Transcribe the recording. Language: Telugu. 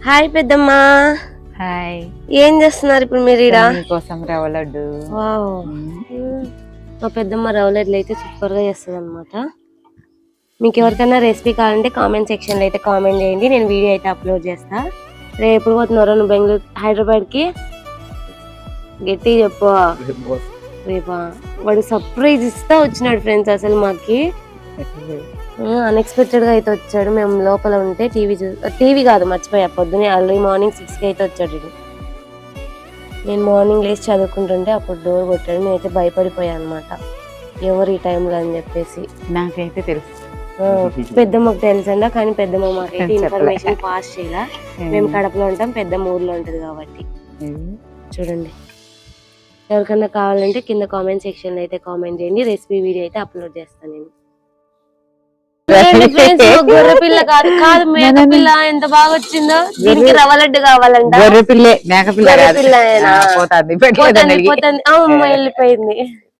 హాయ్ పెద్దమ్మ. హాయ్. ఏం చేస్తున్నారు ఇప్పుడు మీరు ఈడ? కోసం రవ్వ లడ్డు. వావ్. మా పెద్దమ్మ రవ్వ లడ్డులు అయితే సూపర్ గా చేస్తుంది అనమాట. మీకు ఎవరికైనా రెసిపీ కావాలంటే కామెంట్ సెక్షన్ లో అయితే కామెంట్ చేయండి, నేను వీడియో అయితే అప్లోడ్ చేస్తా. రేపు ఎప్పుడు పోతున్నారో నువ్వు బెంగళూరు హైదరాబాద్ కి? గట్టి చెప్పు. రేపా? వాడు సర్ప్రైజ్ ఇస్తా వచ్చినాడు ఫ్రెండ్స్. అసలు మాకి అన్ఎక్స్పెక్టెడ్ గా అయితే వచ్చాడు. మేము లోపల ఉంటే టీవీ కాదు మర్చిపోయా, పొద్దునే అర్లీ మార్నింగ్ 6 కి అయితే వచ్చాడు. నేను మార్నింగ్ లేచి చదువుకుంటుంటే అప్పుడు డోర్ కొట్టాడు. నేనైతే భయపడిపోయా అనమాట, ఎవరు ఈ టైంలో అని చెప్పేసి. నాకైతే తెలుసు, పెద్దమ్మకు తెలుసండా, కానీ పెద్దమ్మ మాకైతే ఇన్ఫర్మేషన్ పాస్ చేయాల. మేము కడపలో ఉంటాం, పెద్దమ్మ ఊర్లో ఉంటది కాబట్టి. చూడండి, ఎవరికన్నా కావాలంటే కింద కామెంట్ సెక్షన్ లో అయితే కామెంట్ చేయండి, రెసిపీ వీడియో అయితే అప్లోడ్ చేస్తాను నేను. గొర్రె పిల్ల కాదు కాదు మేక పిల్ల ఎంత బాగా వచ్చిందో. దీనికి రవ్వ లడ్డు కావాలంట. గొర్రె పిల్లే, మేక పిల్ల పిల్ల అమ్మ వెళ్ళిపోయింది.